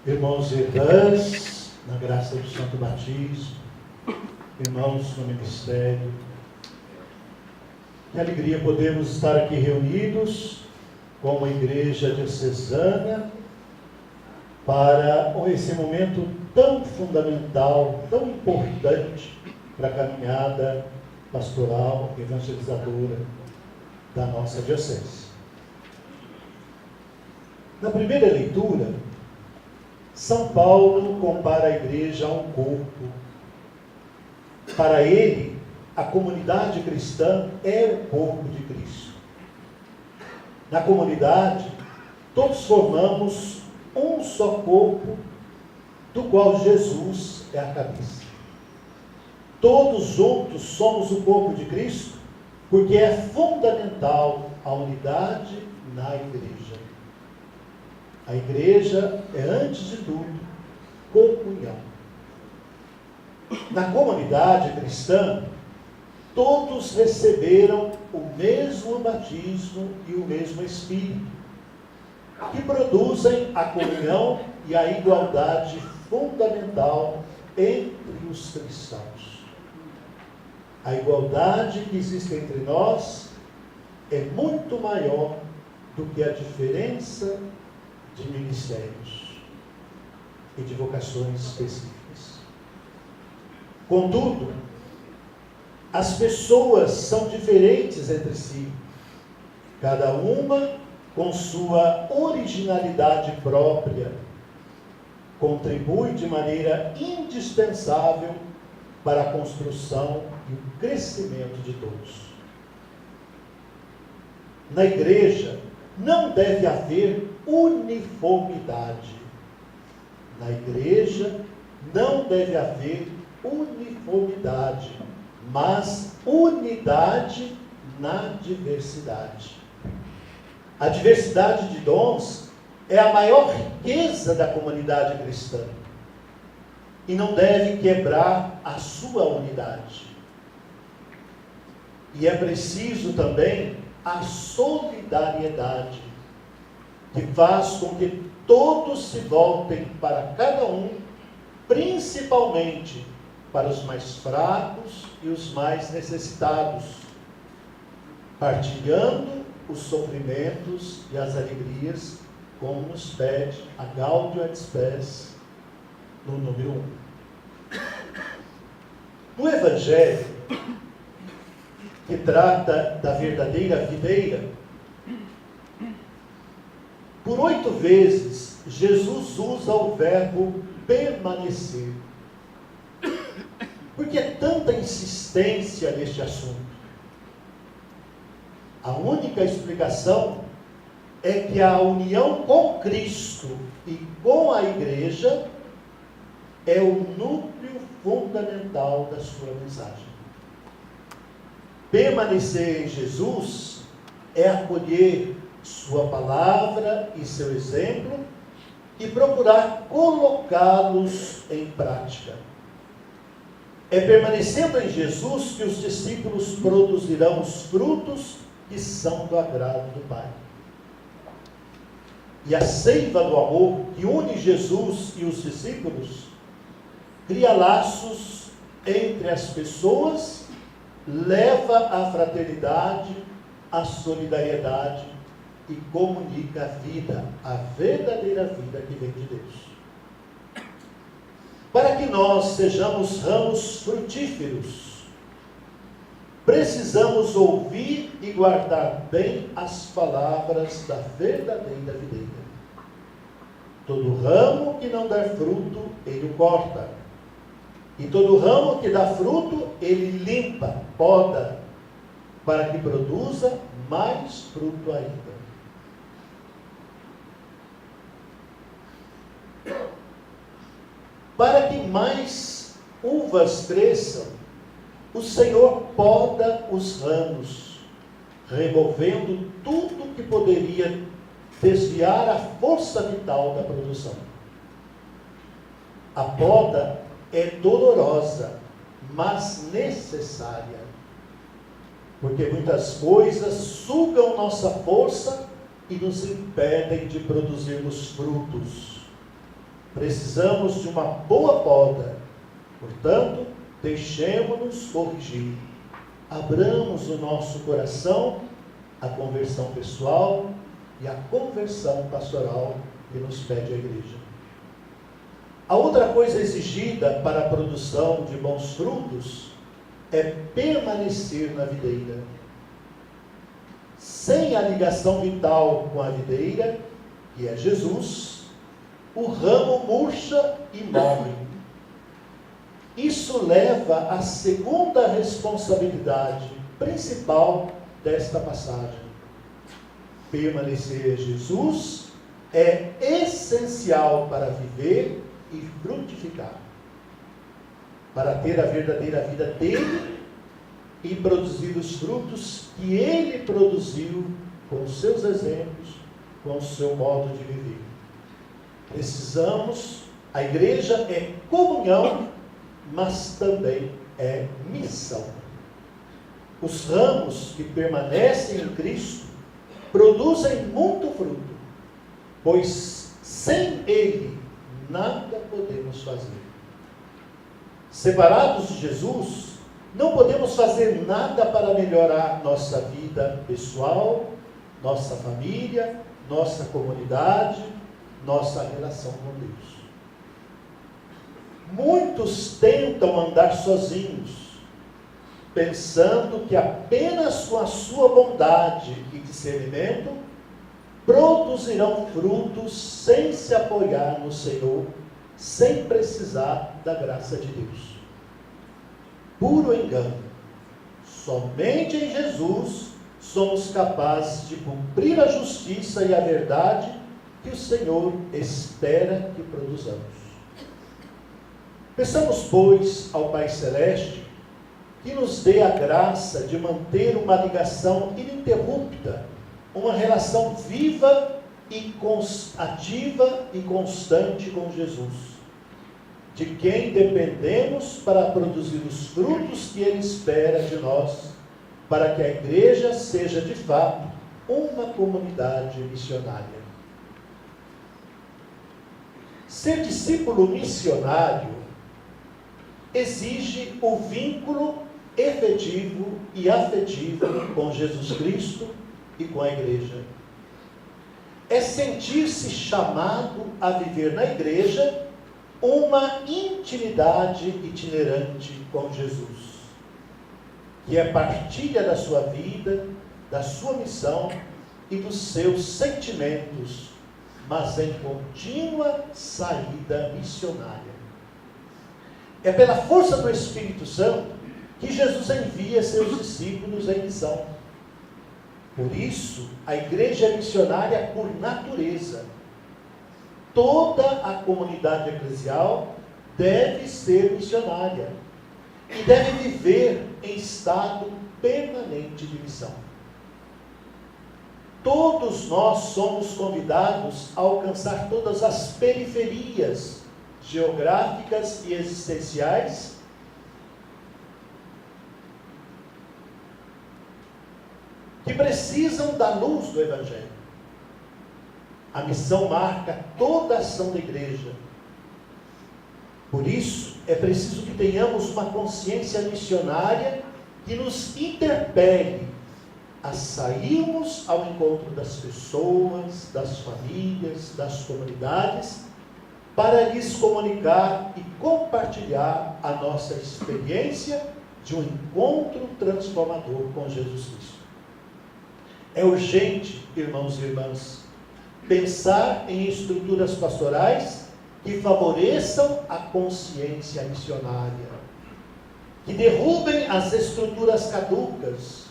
Irmãos e irmãs, na graça do Santo Batismo, irmãos no ministério, que alegria podemos estar aqui reunidos como a Igreja Diocesana para esse momento tão fundamental, tão importante para a caminhada pastoral, evangelizadora da nossa diocese. Na primeira leitura, São Paulo compara a igreja a um corpo. Para ele, a comunidade cristã é o corpo de Cristo. Na comunidade, todos formamos um só corpo, do qual Jesus é a cabeça. Todos juntos somos o corpo de Cristo, porque é fundamental a unidade na igreja. A igreja é, antes de tudo, comunhão. Na comunidade cristã, todos receberam o mesmo batismo e o mesmo Espírito, que produzem a comunhão e a igualdade fundamental entre os cristãos. A igualdade que existe entre nós é muito maior do que a diferença de ministérios e de vocações específicas. Contudo, as pessoas são diferentes entre si, cada uma com sua originalidade própria, contribui de maneira indispensável para a construção e o crescimento de todos. Na igreja, não deve haver uniformidade. Na igreja não deve haver uniformidade, mas unidade na diversidade. A diversidade de dons é a maior riqueza da comunidade cristã e não deve quebrar a sua unidade. E é preciso também a solidariedade, que faz com que todos se voltem para cada um, principalmente para os mais fracos e os mais necessitados, partilhando os sofrimentos e as alegrias, como nos pede a Gaudium et Spes, no número 1. No Evangelho, que trata da verdadeira videira, por 8 vezes, Jesus usa o verbo permanecer. Por que tanta insistência neste assunto? A única explicação é que a união com Cristo e com a igreja é o núcleo fundamental da sua mensagem. Permanecer em Jesus é acolher sua palavra e seu exemplo e procurar colocá-los em prática. É permanecendo em Jesus que os discípulos produzirão os frutos que são do agrado do Pai. E a seiva do amor que une Jesus e os discípulos cria laços entre as pessoas, leva à fraternidade, à solidariedade e comunica a vida, a verdadeira vida que vem de Deus. Para que nós sejamos ramos frutíferos, precisamos ouvir e guardar bem as palavras da verdadeira videira. Todo ramo que não der fruto, ele o corta. E todo ramo que dá fruto, ele limpa, poda, para que produza mais fruto ainda. Para que mais uvas cresçam, o Senhor poda os ramos, removendo tudo que poderia desviar a força vital da produção. A poda é dolorosa, mas necessária, porque muitas coisas sugam nossa força e nos impedem de produzirmos frutos. Precisamos de uma boa poda. Portanto, deixemo-nos corrigir. Abramos o nosso coração à conversão pessoal e à conversão pastoral que nos pede a igreja. A outra coisa exigida para a produção de bons frutos é permanecer na videira. Sem a ligação vital com a videira, que é Jesus, o ramo murcha e morre. Isso leva à segunda responsabilidade principal desta passagem. Permanecer em Jesus é essencial para viver e frutificar, para ter a verdadeira vida dele e produzir os frutos que ele produziu com os seus exemplos, com o seu modo de viver. Precisamos, a igreja é comunhão, mas também é missão. Os ramos que permanecem em Cristo produzem muito fruto, pois sem ele nada podemos fazer. Separados de Jesus, não podemos fazer nada para melhorar nossa vida pessoal, nossa família, nossa comunidade, nossa relação com Deus. Muitos tentam andar sozinhos, pensando que apenas com a sua bondade e discernimento produzirão frutos sem se apoiar no Senhor, sem precisar da graça de Deus. Puro engano. Somente em Jesus somos capazes de cumprir a justiça e a verdade que o Senhor espera que produzamos. Peçamos, pois, ao Pai Celeste que nos dê a graça de manter uma ligação ininterrupta, uma relação viva e ativa e constante com Jesus, de quem dependemos para produzir os frutos que Ele espera de nós, para que a igreja seja de fato uma comunidade missionária. Ser discípulo missionário exige o vínculo efetivo e afetivo com Jesus Cristo e com a igreja. É sentir-se chamado a viver na igreja uma intimidade itinerante com Jesus, que é partilha da sua vida, da sua missão e dos seus sentimentos, mas em contínua saída missionária. É pela força do Espírito Santo que Jesus envia seus discípulos em missão. Por isso, a igreja é missionária por natureza. Toda a comunidade eclesial deve ser missionária e deve viver em estado permanente de missão. Todos nós somos convidados a alcançar todas as periferias geográficas e existenciais que precisam da luz do Evangelho. A missão marca toda a ação da igreja. Por isso, é preciso que tenhamos uma consciência missionária que nos interpele a sairmos ao encontro das pessoas, das famílias, das comunidades, para lhes comunicar e compartilhar a nossa experiência de um encontro transformador com Jesus Cristo. É urgente, irmãos e irmãs, pensar em estruturas pastorais que favoreçam a consciência missionária, que derrubem as estruturas caducas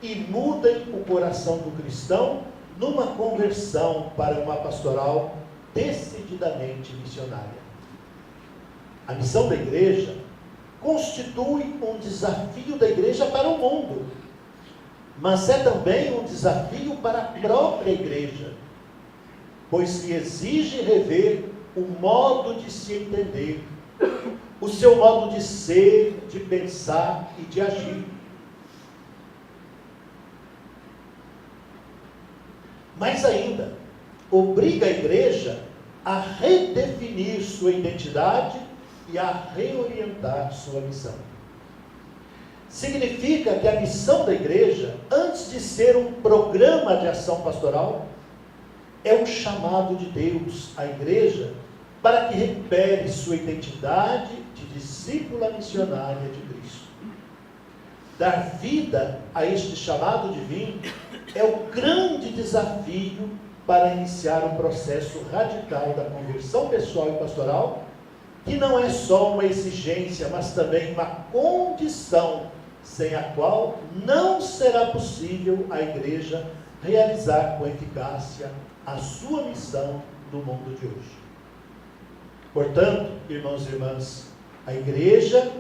e mudem o coração do cristão numa conversão para uma pastoral decididamente missionária. A missão da igreja constitui um desafio da igreja para o mundo, mas é também um desafio para a própria igreja, pois lhe exige rever o modo de se entender, o seu modo de ser, de pensar e de agir. Mais ainda, obriga a igreja a redefinir sua identidade e a reorientar sua missão. Significa que a missão da igreja, antes de ser um programa de ação pastoral, é um chamado de Deus à igreja para que recupere sua identidade de discípula missionária de Cristo. Dar vida a este chamado divino é o grande desafio para iniciar um processo radical da conversão pessoal e pastoral, que não é só uma exigência, mas também uma condição sem a qual não será possível a igreja realizar com eficácia a sua missão no mundo de hoje. Portanto, irmãos e irmãs, a igreja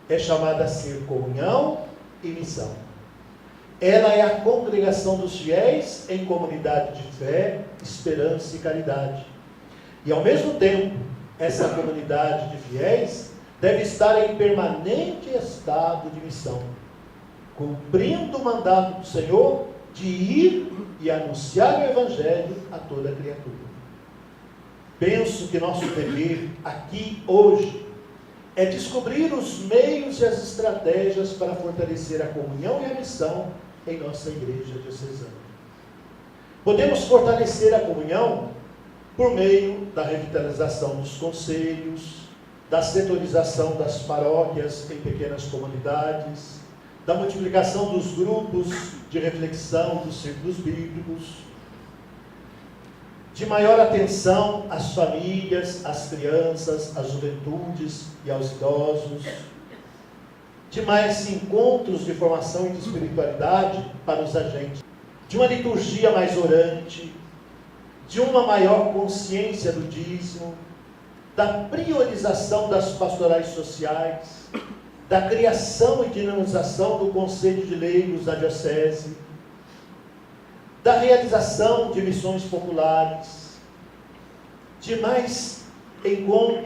é chamada a ser comunhão e missão. Ela é a congregação dos fiéis em comunidade de fé, esperança e caridade. E ao mesmo tempo, essa comunidade de fiéis deve estar em permanente estado de missão, cumprindo o mandato do Senhor de ir e anunciar o Evangelho a toda criatura. Penso que nosso dever aqui, hoje, é descobrir os meios e as estratégias para fortalecer a comunhão e a missão em nossa igreja diocesana. Podemos fortalecer a comunhão por meio da revitalização dos conselhos, da setorização das paróquias em pequenas comunidades, da multiplicação dos grupos de reflexão dos círculos bíblicos, de maior atenção às famílias, às crianças, às juventudes e aos idosos, de mais encontros de formação e de espiritualidade para os agentes, de uma liturgia mais orante, de uma maior consciência do dízimo, da priorização das pastorais sociais, da criação e dinamização do Conselho de Leigos da Diocese, da realização de missões populares, de mais encontro,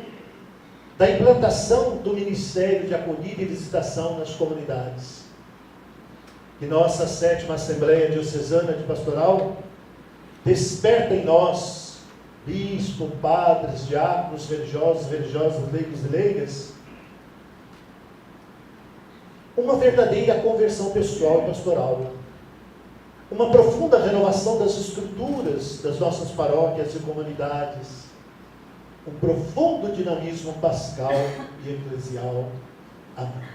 da implantação do Ministério de Acolhida e Visitação nas comunidades. Que nossa 7ª Assembleia Diocesana de Pastoral desperta em nós, bispo, padres, diáconos, religiosos, religiosas, leigos e leigas, uma verdadeira conversão pessoal e pastoral, uma profunda renovação das estruturas das nossas paróquias e comunidades, um profundo dinamismo pascal e eclesial. Amém.